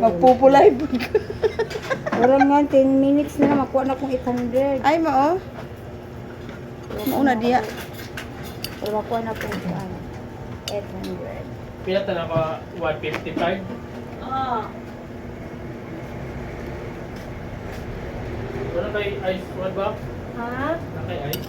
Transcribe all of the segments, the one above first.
Magpupulay. Parang nga, 10 minutes na makuha na kong 800. Ay, mao. Mauna diya. Pero makuha na kong 800. Pila ta na ka 155? Wala kay ice one ba? Ha? Wala kay ice?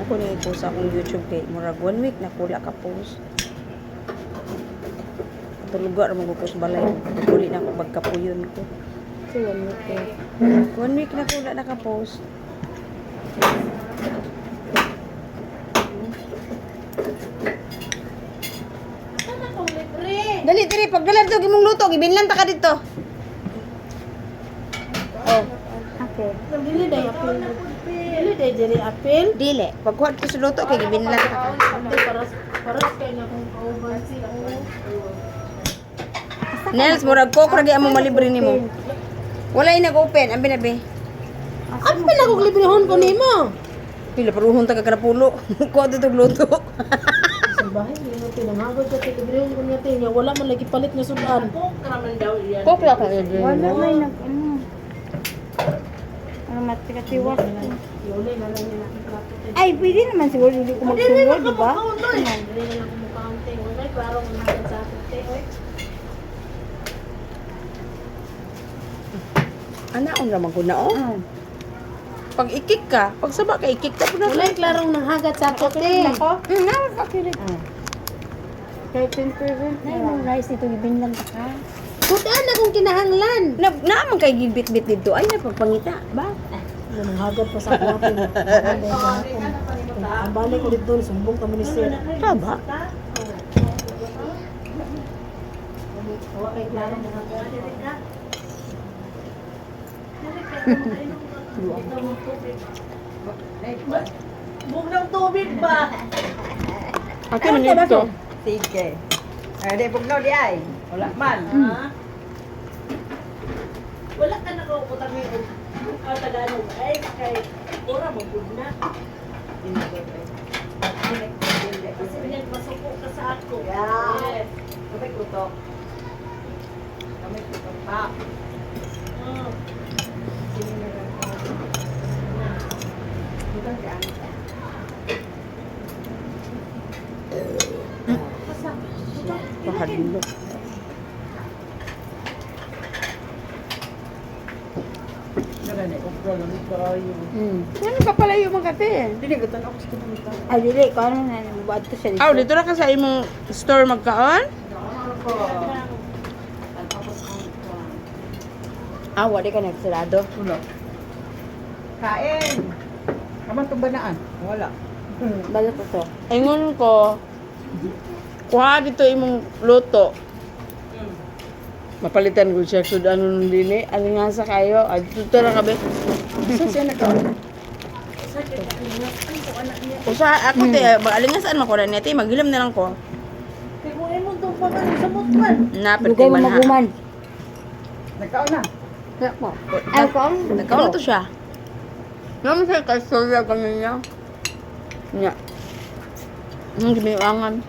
Ako ni ito sa akong YouTube kay murag 1 week na kula ka post. Ato lugar mo ko post balay. Uli na ako magkapuyon ko. So, 1 week eh. 1 week na kula na ka post. Dali, dali, pagdalan to, gimong luto, gibinlan ta ka dito. Oh, Okay. Dili day apil. Dili day diri apil. dili. Pagkuha ko sa luto, kay gibinlan ta ka. Ante paras kay na kung kauban sila. Nels, murag ko, kragi among malibre nimo. Wala yung nag-open, ang binabi. Ano pa na kung librehon ko nimo? Pila, paruhon ta ka kanapulo. Kuha dito luto. Sa bahay ni mo tinangagod ka kay librehon ko niya tinya wala man lagi palit nga sudan. Kok lang kung i-drink Wala mo. may ano matikatiwas. Yole na lang niya nakiklato. Ay, pwede naman siguro hindi ko magsunod, di ba? Dili na lang kumukaunting. Wala klaro mo na sa atin oy. Anaon naman ko na, oh. Pag ikik ka, pag saba ka, ikik ka po na. Wala klarong nanghagat sa atin. Nakakakilig. Kaya 10% na yung rice dito, ibinlan ta ka. Kutaan na kung kinahanglan. Naman kay gibit-bit dito. Ay, napagpangita. Ba? Nanghagat pa sa atin. Ang balik ko dito sumbong kami ni sir. Taba. Wala kay klaro nanghagat. Bug ng tubig ba? Ako man dito. Sige. Di bugnaw di ay. Wala man. Wala ka na kung utang yung Tagalog. Ay, kay ora mo good na. Kasi nagmasuko ka sa ako. Yeah. Kamay kutok. Kamay kutok pa. Butang di ano ka. Pahadlo. Nagani, okra lang kayo. Ano ka pala yung mga kate? Dili ko tan ako sa kumita. Ay, dili, kung ano na, buhat ko siya dito. Aw, dito na ka sa imong store magkaon? Ah, wala ka nagsarado. Wala. Kain. Kaman itong banaan? Wala. Balot ko to. Ingon ko, kuha dito imong luto. Mapalitan ko siya sud ano nung dili. Alingasa kayo. Ay, dito na kabe. Isa siya nagkaon. Usa ako te, alingasaan man ko na niya te, maghilam na lang ko. Kaya kung mo itong paman sa mutman. Napit Dugay kay mo man ha. maguman. Nagkaon na. Kaya ko. Ay, kung? Nagkaon na to siya. Naman siya kastorya kami niya. Nya. Ang gimiwangan.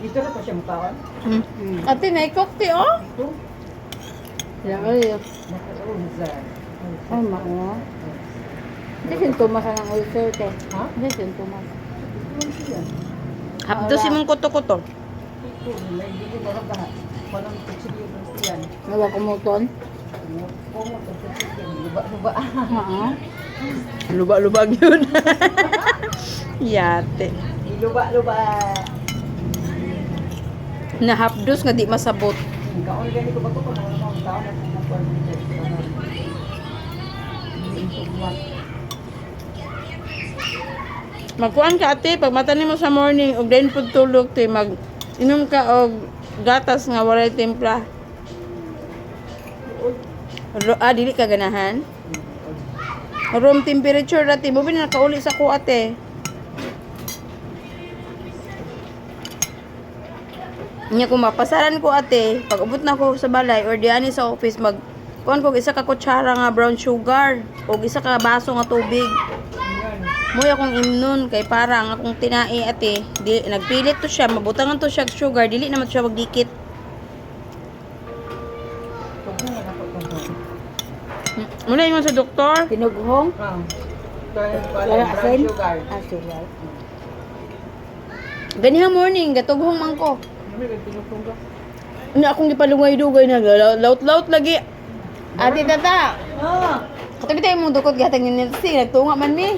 Dito na pa siya mukhaon. Ate, naikok te oh. Yan, ay, Nakaroon sa. ay, mako. Hindi sintomas ang ulcer, te. Ha? Hindi sintomas. Hapdo si mong kuto-kuto. Ito, hindi ko baka walang kutsili ng siyan. Wala kumuton. Kung luba-luba. Oo. Luba-lubag yun. Yate. Luba-luba. Nahapdos nga di masabot. Kaon gani ko ba ito kung ano mga taon at mga kwan dito. Magkuan ka ate, pag mata nimo sa morning og then pud tulog te mag inom ka og gatas nga walay timpla. Dili ka ganahan. Room temperature dati mo bin nakauli sa ko ate. Nya kung mapasaran ko ate, pag ubot na ko sa balay or diani sa office kuan ko isa ka kutsara nga brown sugar o isa ka baso nga tubig. Moy akong imnon kay para ang akong tinai ate, nagpilit to siya, mabutangan to siya sugar, dili naman siya magdikit. Tughong na ako tughong. Muna ingon sa doktor. Tinughong. Kaya Wala brown asin. sugar. Sugar. Ganihang morning, gatughong man ko. Ano yung tinughong ka? Na akong gipalungay-dugay na laut-laut lagi. Ate tata. Katabi tayo mong dukot gatang ni Nancy, nagtunga man mi.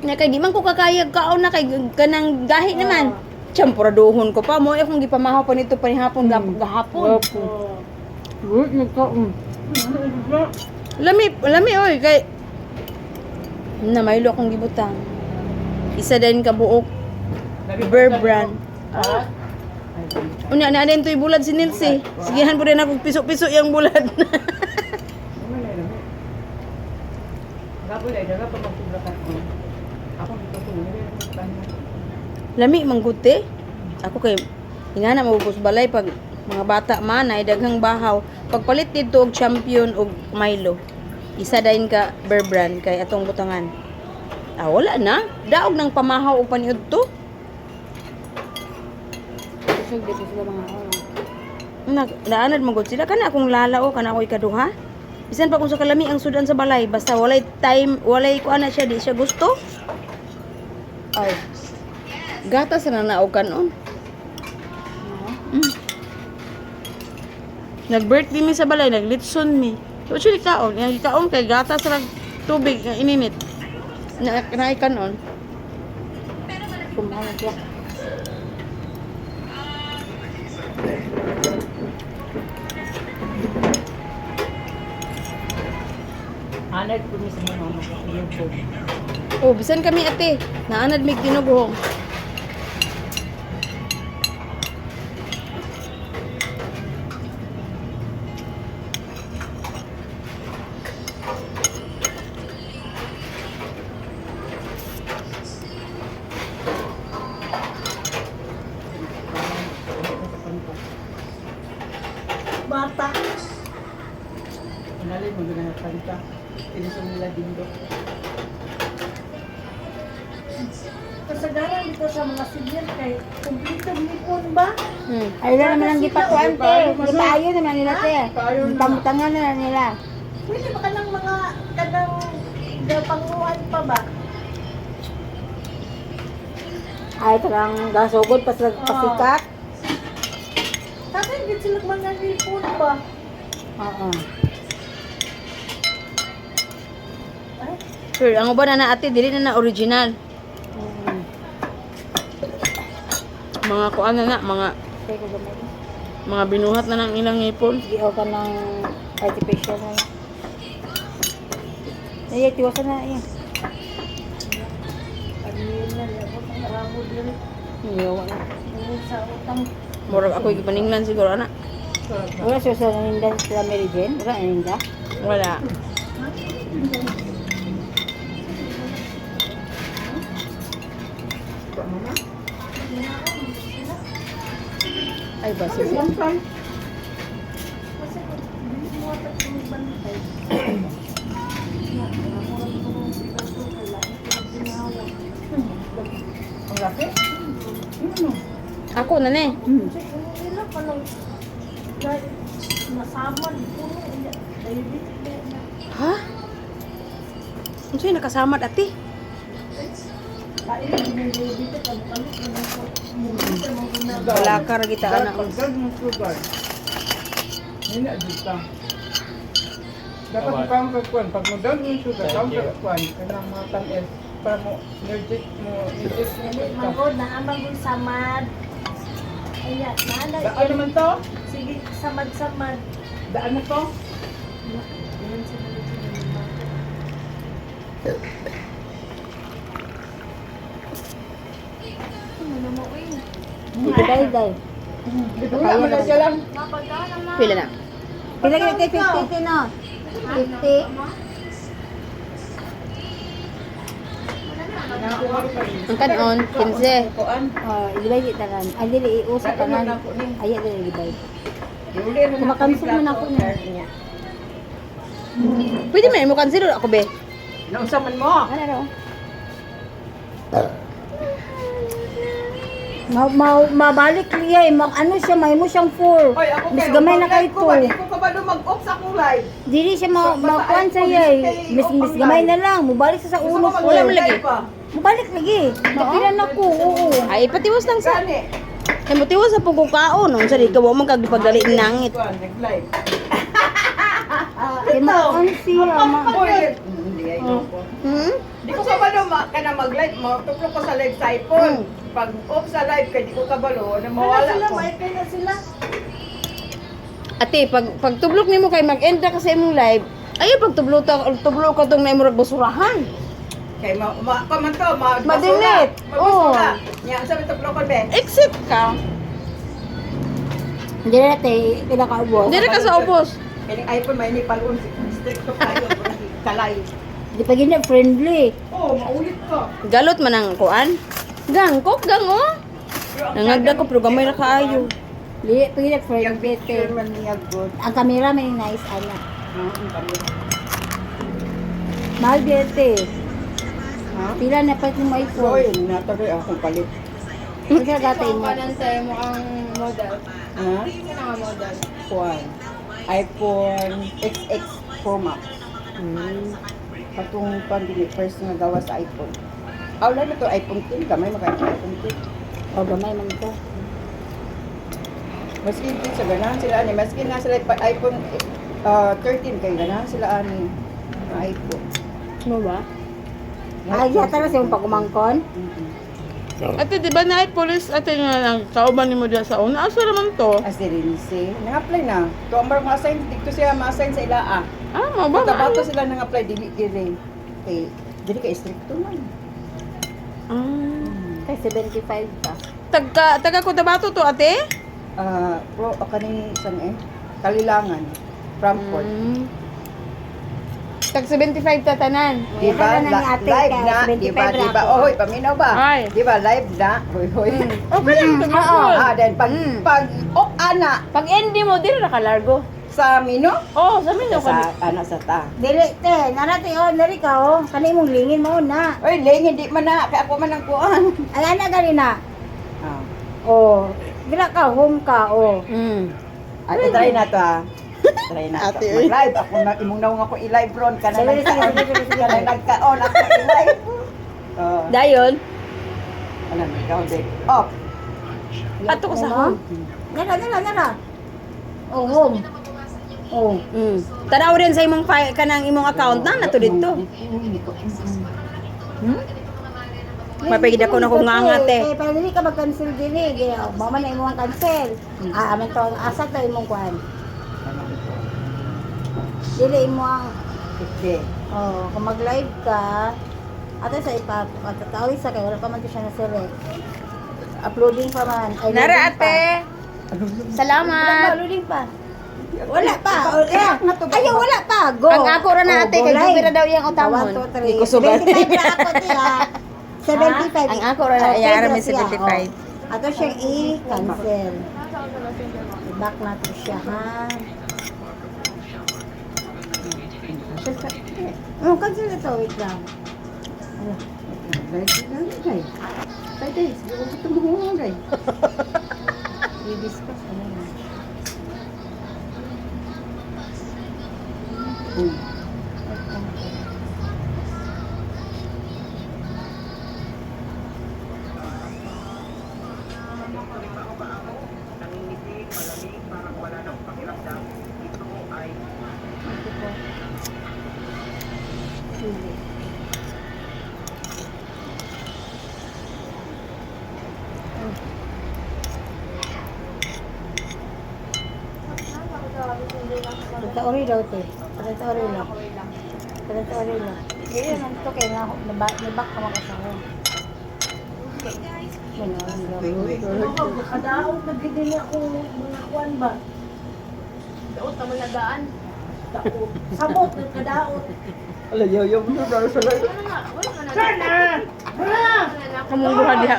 Na kay di man ko kakayag kaon na kay kanang gahi naman. Champuraduhon ko pa mo akong gipamahaw pa nito panihapon gahapon. Good nagkaon. Lami oy kay na maylo akong gibutang. Isa din ka buok Bear Brand. Unya na din to'y bulad si Nancy. Sigihan po rin ako piso-piso yung bulad. Gaboy ay daga pa magsubrakan ko. Ako dito ko Lami mangguti. Ako kay ingana mabubos balay pag mga bata man ay daghang bahaw. Pagpalit dito og champion og Milo. Isa dayon ka Bear Brand kay atong butangan. Wala na. Daog ng pamahaw og paniud to. Kusog dito sila mga Naanad magod sila kana akong lalao kana ako'y kaduha. Bisan pa kung sa kalami ang sudan sa balay basta walay time, walay ko ana siya di siya gusto. Ay. Gatas na naog kanon. Nag-birthday mi sa balay, naglitson mi. So actually kaon, yung kaon kay gatas ra tubig nga ininit. Na kanon. kumahan siya. Anad po niya sa mga YouTube. Oh, bisan kami ate. Naanad mig tinughong. Bata. Inalay mo na kanta. Tinisong nila dindo. Kasagaran dito sa mga senior kay kumplito nipon ba? Ay, wala naman ang gipakuan, te. Gitayo naman nila, te. Pamutangan na nila. Pwede ba ka ng mga kanang panguhan pa ba? Ay, tarang gasugod, pasikat. Tatay, hindi sila mga nipon ba? Oo. Sure, ang uban na ate dili na original. Mga kuan na Teka, gamay. mga binuhat na ng ilang ngipon. Sige, o ka ng artificial na lang. Ay, tiwasan na yan. Pagniyan na, labot ang ramod na rin. Iyawa na. Ngayon sa utang. Murag ako gipaningnan siguro ana. Wala siya sa naninda sila Mary Jane. Wala naninda. Wala. Ay ba sige. Kasi kung hindi mo at yung bantay. Ang laki? Ano? Ako na ni. Kasi kung nila pa lang dahil nasaman, puno niya. Diabetes na. Ha? Unsay nakasamad ate? Kain, hindi diabetes, ang palit na nasa mungkita mga guna. Wala ka ra kita ana. Pagdag mo sugar. Hindi na dito. Dapat mo kang kagkuhan. Pag mo down yung sugar, kang kagkuhan. Kanang mga tamis. Para mo, energetic mo, energetic mo Hindi, ito. mangod, naamang yung samad. Ayan, naana. Daan naman to? Sige, samad-samad. Daan na to? Ayan, samad Dito dahil dahil. Wala mo na siya lang. Pila na? Pila ka 50 no? 50. Ang kanon, 15. Kuan. Ilibay di tanan. Ay, dili, iusa tanan. Ay, dili, ilibay. Kumakansel man ako na. Pwede may mo cancel ako be. Nausaman mo. Ano raw? Mabalik niya eh. Ano siya, may mo siyang 4. Oy, ako Mas gamay na kayo to. Di ko ka ba mag-off sa akong live? Dili siya makuan sa iya eh. Mas gamay na lang. Mubalik sa uno ko. Wala mo lagi. Mubalik lagi. Napilan ako. Oo. Ay, patiwas lang sa. Gani. Ay, matiwas sa pagkukaon. Nung sari ka mo magkagipagali nangit. Kuan, nag-live. Kaya makuan siya. Oy, hindi ay ko. Hmm? Di ko kabalo kana mag-live mo. Tuklo ko sa live sa iPhone. Pag off sa live kay di ko kabalo na mawala ko. na sila. Ate, pag tublok nimo kay mag-end na kasi imong live, ayo pag tublo ka tong na imong basurahan. Kay man to, Madinit. Oo. Nya sabi tuklo ko be. Exit ka. Hindi na natin pinakaubos. Hindi ka sa ubos. Kaya iPhone may ni palun strict to kayo kalay. Hindi pa ganyan friendly. Oh, maulit ka. Galot man ang kuan. Gangkok, gang oh. Nangagda ko pero gamay ra kaayo. Hindi pa ganyan Yung friendly. picture man niya good. Ang camera may nice ana. Ang kamera. Mahal biyete. Ha? Pila na pa yung Oy, iPhone. natuloy akong palit. Ang gatay mo. mo ang model. Ha? Ano nga model? Kuan. iPhone XX Pro Max. Katong pandili first nga gawa sa iPhone. Wala na to iPhone 10, gamay maka-iPhone 10. O gamay man to. Maski din sa ganahan sila ani, maski na sila iPhone 13 kay ganahan sila ani na iPhone. Ano ba? Ay, yata na siyang pagumangkon. Ate, di ba na police ate nga lang kauban nimo diya sa una? Asa naman to? As si nang-apply na. To ambar ma-assign dito siya ma-assign sa ilaa. Ah, mo ba? Pagkabato sila nang-apply dili gire. Kay dili ka stricto man. Ah. Kay 75 pa. Taga Cotabato to, ate? Pro kani isang Kalilangan. Frankfurt. Tag 75 tatanan. Di ba? Kaya na ni ate, Live kaya na, 75 di ba? Di ba? ako. Oy, paminaw ba? Ay. Di ba? Live na. Hoy, hoy. Okay lang, taga Then pag ana Pag hindi mo, di na nakalargo. sa Mino, Oo, sa amin sa ana sa ta. Dili, te, narate o, nari ka o. Kani mong lingin mo na. Oy, lingin di man na, kaya ako man ang kuan. Ay, ana gani na. Ah. O, gira ka, home ka, o. Ate, try na to ah. Try na to. Ate, Mag-live ako na imunaw nga ko i-live ron ka na Sige, sige, sige, sige, sige. nagka-on ako i-live. Oh, Dayon, ano, ikaw din. Off. ato ko sa home. Nara. O, home. O. Tanaw rin sa imong kanang imong account na nato dito. Mapagid ako na kung nga te. Eh, pero dili ka mag-cancel dili. Mama na imong cancel. Aman to, asa to imong kwan. Dili mo ang Okay. kung mag-live ka, ato sa ipapatatawi sa kay wala pa man to siya na select. Uploading pa man. Ay, Nara loading pa. ate. Wala Salamat. pa, loading pa. Wala pa. Ayaw, wala pa. Go. Ang ako ra na ate, Go kay live. Jupira daw iyang utamon. 1, 2, 3. Di ko sugal. 75 na ako tiya. 75. Ang ako ra na iyara may 75. Ato siyang i-cancel. I-back natin siya, ha? Cancel ito. Wait lang. Live lang, guys. 5 days. Di ko gusto mo guys. I-discuss. Ano yan? Pagka-ori daw, te. Pagka-ori lang. Pagka-ori lang. Ganyan lang ito kaya nabak ka makasawa. Kadaot na gini ako mga kuan ba? Daot na malagaan. Daot. Sabot ng kadaot. Ala, yo mo na sa live. Wala na. Kamong duha diha.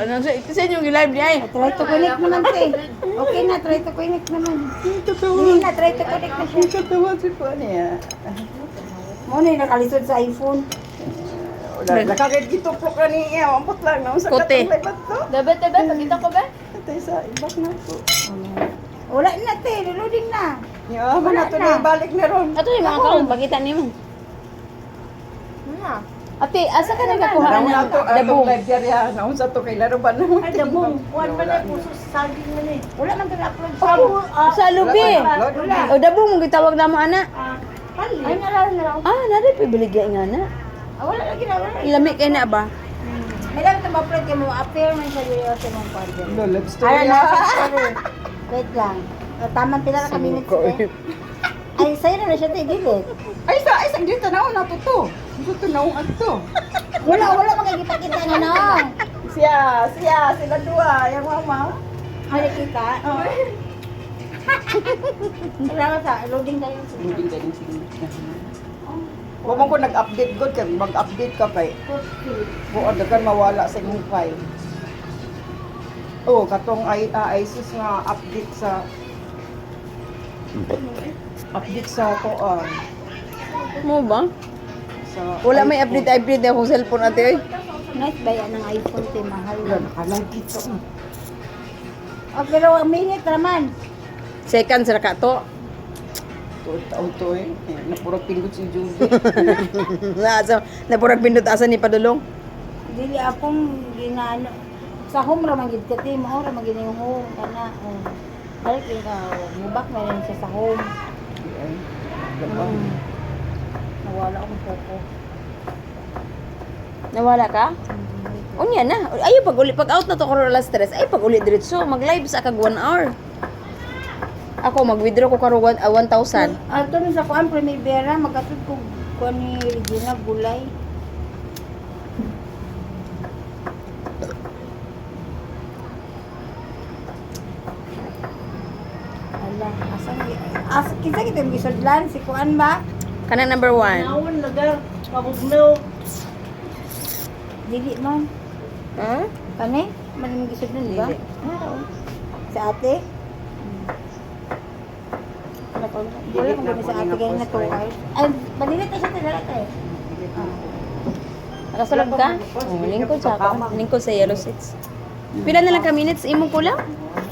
Sa inyo gi-live di ay. Try to connect naman siya eh. Okay na, try to connect naman. Hindi na, try to connect na siya. Katawa si Kuan niya. Muna yung nakalisod sa iPhone. Nakakit gituplok ka niya. Ampot lang. Naman sa Kote. katulay ba to? Bebe, tebe, pakita ko ba? Ito sa ibak na to. Wala na te, reloading na. Yeah, man ato na ibalik na ron. Ato yung mga kaon, pakita nimo. Ano? Ate, asa ka nagkakuha Naon ng na to. dabong? Live diya. Naon sa to kay laro ba na? Ay, dabong. Kuhan pa na puso sa saging na ni. Wala man tayo upload sa Sa lubi. O dabong mo gitawag na mo ana. Pali. Ay, nalala na ako. Ah, nari pa biligya nga na. Wala lagi na, wala. Ilami kay na ba? May lang ito ma-upload kayo mo, appear man sa video sa mong partner. Lo, love Ay, story. nasa story. Wait lang. Tamang pila na kami minutes eh. Ay, sa'yo na siya te, delete. Ay, sa dito naon na to to. Gusto to naon to. Wala magkikita-kita na no. Sila dua. Yung mama. Ay, kita. Wala sa, loading tayo. Hindi ka din sige. Huwag mo ko nag-update good kay mag-update ka kay buod kan mawala sa imong file. Oh, katong ISIS nga update sa kuan Mo ba? sa Wala may update akong cellphone ate oy. Nice ba yan ng iPhone te, mahal Wala, yan. nakalagit ko. Oh, pero ang minute naman. Second sa ka to. Taon to eh. Napurot pindot si Judy. Nasa napurag pindot asa ni padulong. Dili akong ginano. Sa home ra man gid ka te, mao ra man gid yung home kana. Balik ka, mubak na rin siya sa home. Ay, gabang. Nawala akong poko. Nawala ka? Unya na. Ayo pag out na to ko alas 3. Ay pag uli diretso mag-live sa kag 1 hour. Ako mag-withdraw ko karo 1,000. Ato ni sa kuan Primavera magatod ko kuan ni Regina Gulay. Ala, asa kinsa kita yung gisudlan si kuan ba? Kanang number 1. Naon, nagar. Mabugnaw. Dili man. Huh? Kani? Man yung gisudlan di ba? Dili. Sa ate? Wala kong gani sa ate kaya na 2 hours. Ay, balilit na siya talaga tayo. Nakasulog ka? Oh, lingkod sa ako. Lingkod sa Yellow Seats. Pila na lang ka minutes? Imo ko lang?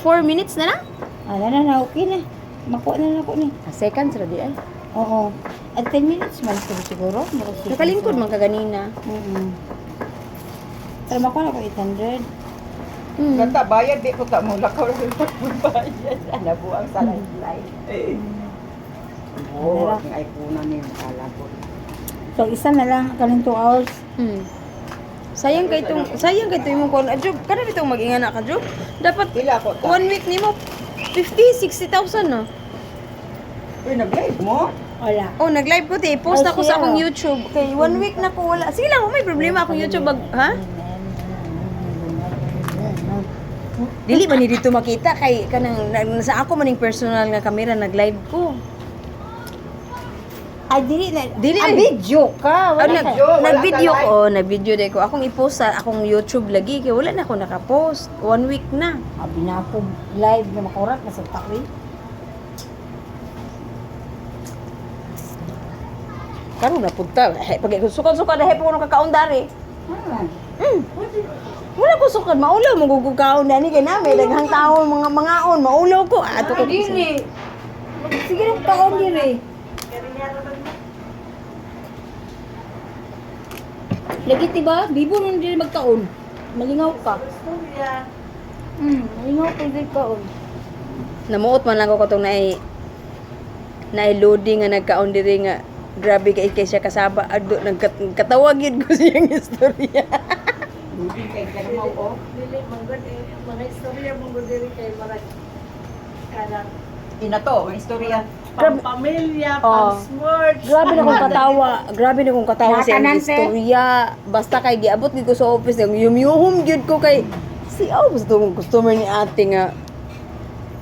4 minutes na lang? Na, okay na. Makuha na ako ni. Seconds ra di ay. Oo. At 10 minutes man siguro. Nakalingkod man ka ganina. Pero makuha na ko 800. Kanta bayad di ko ta mo lakaw rin bayad. Ana buang sa live. Oh, ang iPhone ni alabo. So, isa na lang, kaling 2 hours. Sayang kay itong imong kon. Adjo, kana dito mag-ingana ka, Adjo. Dapat Pila ko ta. 1 week nimo 50-60,000 na. Uy, nag-live mo? Wala. Oh, nag-live ko te. Post Ay, ako sa siya. akong YouTube. Kay 1 week na ko wala. Sige lang, may problema akong YouTube ha? Dili man ni dito makita kay kanang sa ako maning personal nga camera nag-live ko. Ay, dili na. Dili Ah, na. video ka. Wala ka. Nag-video ko, nag-video day ko. Akong i-post sa akong YouTube lagi kay wala na ako naka-post. 1 week na. Abi na ako live na makurat na sa takwi. Karon na punta. Pag sukan-sukan na hepo ko kakaon dari. Wala ko sukan, maulaw mo gugukaon na ni kay nami daghang taon mga mangaon, maulaw ko. Ato ko. Dili. Sige nung taon diri. Lagi tiba, bibo nung diri magtaon. Malingaw ka. Malingaw ka diri kaon. Namuot man lang ko katong na loading nga nagkaon diri nga grabe kay siya kasaba adto nagkatawag yun ko siyang istorya. Hindi kay kanamo ko. Dili, manggod eh. Mga istorya manggod diri kay Marag. Kada Inato, ang istorya. pamilya, Oh. pang-smart. Grabe na kong katawa. Grabe na kong katawa sa iyang Nakanan, te. istorya. Basta kay giabot gid ko sa office nang yumyuhom gyud ko kay si basta tong customer ni ate nga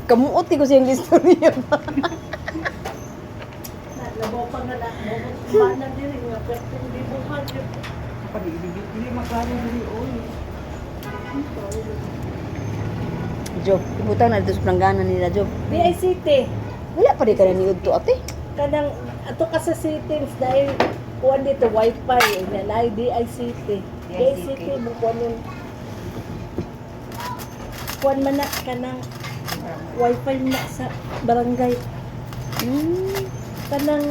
kamuot ko sa iyang istorya. Labaw pa nga na. Bana diri nga. Pero hindi buhat. Dili magkano dili oy. Job, ibutang na dito sa planggana nila, Job. DICT. Wala pa rin ka na niud to, ate. Kanang ato ka sa settings dahil kuan dito wifi na na DICT. DICT mo kuan yung kuan man na kanang wifi na sa barangay. Kanang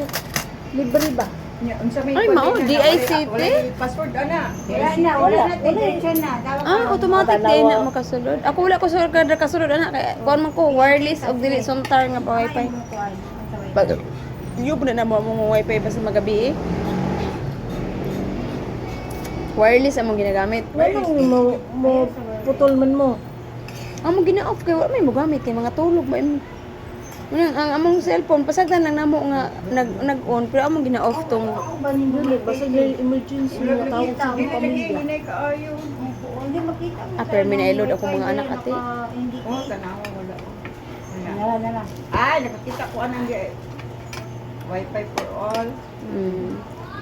libre ba? Unsa may Ay, kuwan mao, din na, DICT? wala yung password ana. Wala na, tension na. Automatic din na makasulod. Ako wala ko sulod kada kasulod ana kay kuan man ko wireless og dili sumtar nga pa wifi. Pag yung na mo mong wifi basta magabi eh. Wireless among ginagamit. Anong mo putol man mo? Among gina-off kay wala may mo gamit kay mga tulog ba im. Ang among cellphone pasagdan lang namo nga nag-on pero among gina-off tong Dili basta may emergency na tawag sa mga pamilya. Hinay ka ayo. Hindi makita mo. pero mina-load ako mga anak ate. Hindi Oh, tanawa wala. Nala. Ay, nakakita ko anang Wi-Fi for all.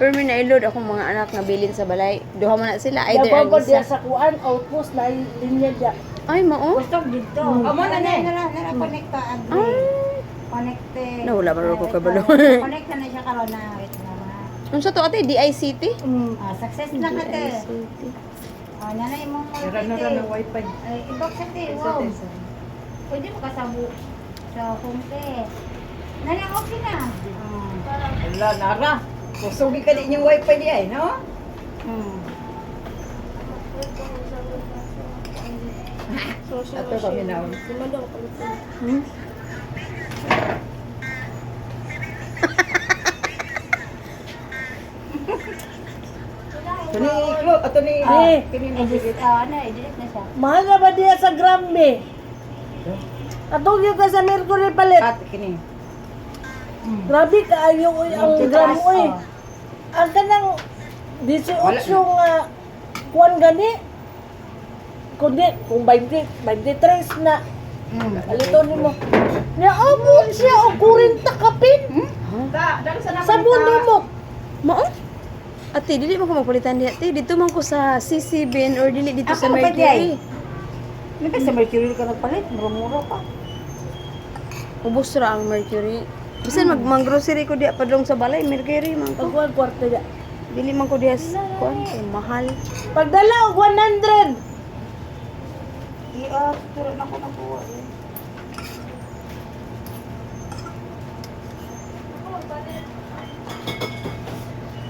Pero mina-load ako mga anak nga bilin sa balay. Duha man na sila either ang Dabang dia isa. sa kuan outpost na linya dia. Ay mao. Gusto dito. Amo na ni. Nara-connecta. Agree. Connected. Nawala ba rin ko kabalo? Connect na siya karon na. Wait na mga. Unsa to ate DICT? Success na ka te. Nanay mo mo. Tira na ra ng Wi-Fi. Ay, ibak sa te. Wow. Pwede mo kasabo sa home te. Nanay, okay na. Wala nara. Kusugi ka din yung Wi-Fi di ay, no? Ato kami na. Ito ni Iklo, ato ni kini ni Edit na siya. Mahal na ba diya sa Grammy? Atong yun ka sa Mercury palit. At kini. Grabe kaayo ang gram mo eh. Ang kanang 18 nga kuan gani. Kundi kung 23 na alito nimo. Naabot siya og 40 kapin. Sa mundo mo. Mao? Ate, dili mo ko magpalitan di ate. Dito man ko sa CC bin or dili dito sa Ako ba di Mercury. May sa Mercury ka nagpalit. Mura-mura pa. Ubos ra ang Mercury. Bisan mag-grocery ko diya padong sa balay, Mercury man ko. Pagkuan kwarta dia. Dili man ko diya kuan kay mahal. Pagdala og 100. Pero na ko nakuha.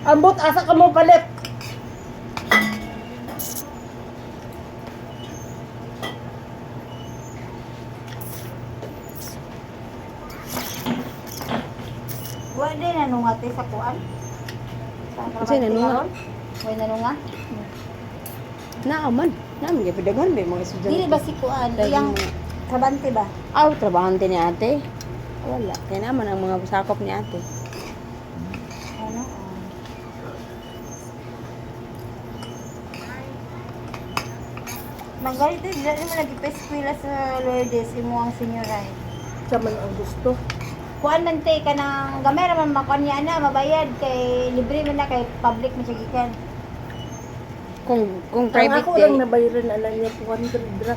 Ambot asa ka mo palit. Wa din nanungat sa kuan. Kasi nanungat? Wa nanungat. Naaman. Naaman gyud daghan ba yung mga estudyante. Dili ba si kuan? Daghan Iyang mga- kabante ba? Aw, trabahante ni ate. Wala. Kaya naman ang mga sakop ni ate. Ano? Magalit din, dili mo nag-eskwela sa Lourdes, imo ang senior high. Sa man ang gusto. Kuan man te ka nang gamay ra man makuan niya na mabayad kay libre man na kay public man siya gikan. Kung Ang private ako day. lang nabayaran ala niya 200 ra.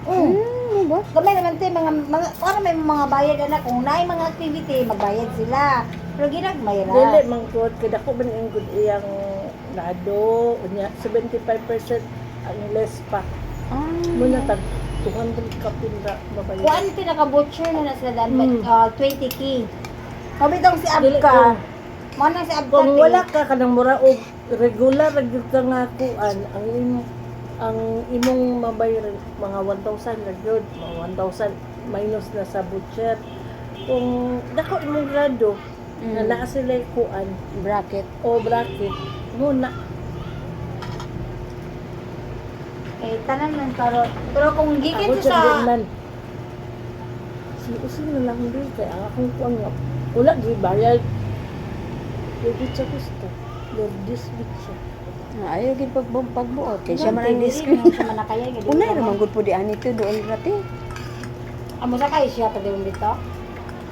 Ano ba? Gamay naman te mga para may mga bayad ana kung naay mga activity magbayad sila. Pero ginagmay ra. Dili man ko kada ko man ang good iyang nado unya 75% ang less pa. Muna tag 200 kapin ra mabayad. Kuan pinaka-butcher na sila dan 20k. Kami tong si Dili Abka. ko. Mo na si Abka. Kung te. wala ka kanang mura og regular ra gyud ka nga kuan ang imong mabayaran mga 1,000 na gyud, mga 1,000 minus na sa butcher. Kung dako imong grado na naa sila kuan Bracket. o bracket muna Eh tanan man pero kung gikan ako siya sa sa si usin na lang din kay ang akong kuan nga wala gyud bayad. Dili sa gusto. Lordis bit siya. Ayaw gid pagbuot. Kay siya man ang dili discreet. man siya manakaya gid. Unay ra man gud po di ani to doon rati. Amo sa kay siya pa din dito.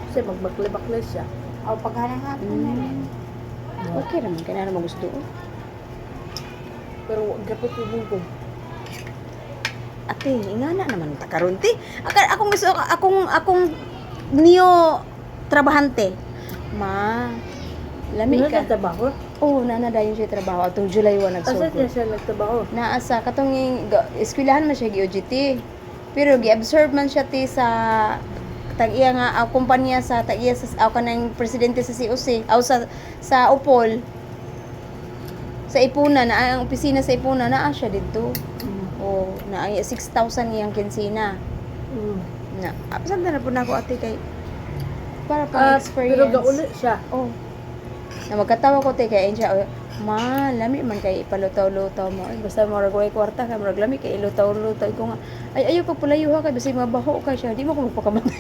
Kasi magbakle-bakle siya. O paghanang hapon na rin. Okay ra man kay na mo gusto. Pero wag gapit yung ko. ate, ingana naman ta karon ti. Akong gusto akong niyo trabahante. Ma, lami Ano ka. nagtrabaho? Oo, dayon siya trabaho atong July 1 Asa nagsugod. niya siya nagtrabaho? Naasa katong eskwelahan man siya gi OJT. Pero gi-absorb man siya ti sa tag-iya nga kumpanya sa tag-iya sa kanang presidente sa COC aw sa UPOL sa Ipuna na ang opisina sa Ipuna naa siya dito. O na 6,000 iyang kinsina. Mm. Na apasag na po nako ate kay para pang experience. Pero gauli siya. Oh. Na magkatawa ko te kay siya, ma, lami man kay ipalutaw-lutaw mo. Ay, basta mo ragway kwarta kay murag lami kay ilutaw-lutaw ko nga. Ay ayo pagpulayo ha kay basta mabaho ka siya. Di mo ko magpakamatay.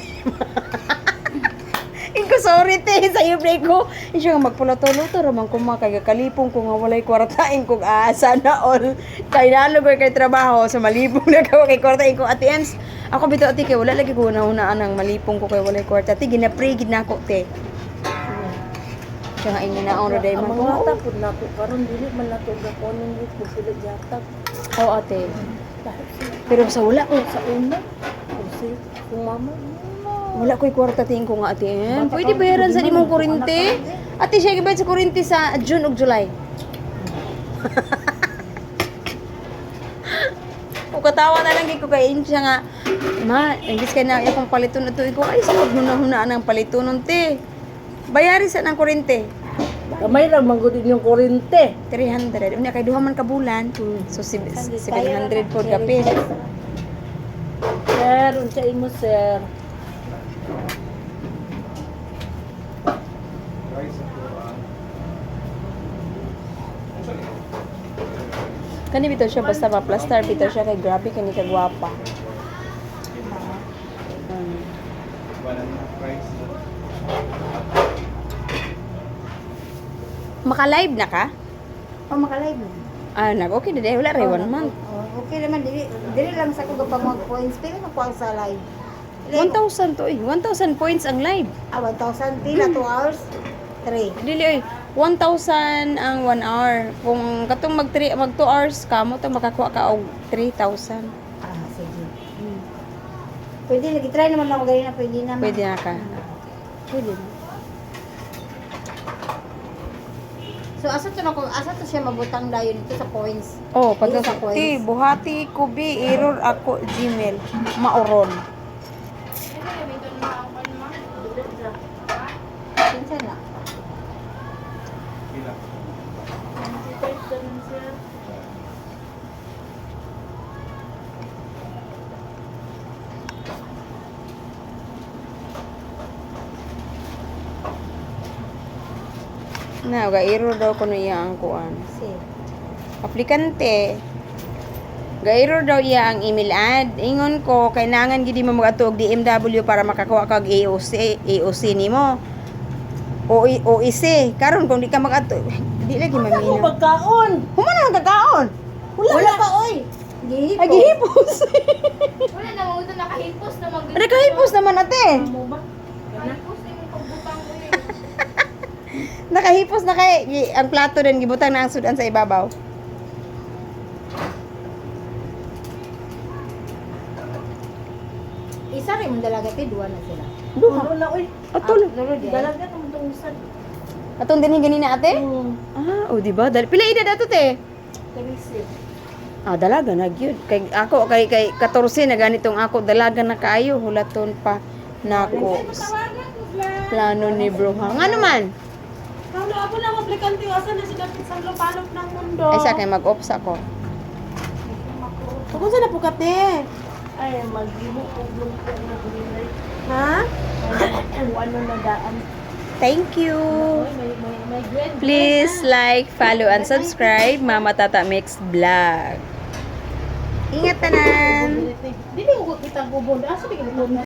Inko sorry te sa iyo break ko. Siya nga magpulutaw-lutaw ramang kuma kay kalipong ko nga walay kwarta ko asa na all. Kay nalugay kay trabaho sa malipong na ka kay kwarta ko at ends. Ako bitaw ati kay wala lagi ko una-unaan ang malipong ko kay walay kwarta. Ti ginapray gid nako te. Siya nga ininaon ra day man Ang ko. mga tapod na ako karon dili man nato gaponon ni kung sila yatag. Oo ate. Pero sa wala ko. Sa una, kasi kung mama, Wala ko'y kwarta tingin ko nga ate. Pwede bayaran sa imong kurente? Ate siya gibayad sa kurente sa June ug July. O katawa na lang ko kay siya nga. Ma, imbis kay na akong paliton na to ko ay sa maghuna-huna nang palitonon te. Bayari sa nang kurente. kamay lang manggod yung kurente. 300. Unya kay duha man ka bulan. So 700 po gapi. Sir, unsa imo sir? Kani bitaw siya basta ma-plaster bitaw siya kay grabe kani kagwapa. Maka-live na ka? Oh, makalive mo. Ah, okay na dahil wala rin 1 month. Oh, okay naman, dili lang sa ko pa mga coins, pero makuha sa live. 1,000 to eh. 1,000 points ang live. 1,000, tila 2 hours, 3. Dili eh. 1,000 ang 1 hour. Kung katong mag 2 hours ka mo to makakuha ka og 3,000. Ah, sige. Pwede, nag-try naman ako ganyan na pwede naman. Pwede na ka. Pwede na. So, asa to siya mabutang dayon dito sa coins? Oh, pag Dito sa coins? ti buhati kubi error ako Gmail maoron. Pinsan na. Na ga error daw kuno iya ang kuan. Si. Aplikante. Ga-error daw iya ang email ad. Ingon ko, kailangan gidi mo mag-atog DMW para makakuha kag AOC nimo. OEC. Karon kung di ka mag-atog, di lagi Ako maminaw. pagkaon. Humana ang kakaon. Wala pa, oy! Gihipos. Ay, gihipos. Wala na, mga ito nakahimpos na mag- Ano kahipos naman ate? Mo ba? Nakahimpos na yung pagbutang ko eh. Nakahipos na kay ang plato din gibutang na ang sudan sa ibabaw. Isa rin mong dalaga, duwa na sila. Duha. Ano na oy. Atol. Lolo di. Dalaga naman tong usan. Atong dinhi ganina ate? Ah, oh di ba? Pila edad ato te? Tagisip. Ah, dalaga na gyud. Kay ako kay 14 na ganitong ako dalaga na kaayo hulaton pa nako. Plano ni bro ha. Nga naman. Paulo ako lang aplikante asa na si Dapat sa lupalop ng mundo. Ay sa kay mag-ops ako. Kung saan na po kate? Ay, mag-ibo ko lumpia na kulay. Ha? Ano na daan? Thank you. May grade. Please like, follow and subscribe Mama Tata Mix Vlog. Ingat tanan. Dili ko kita gubon. Asa di ka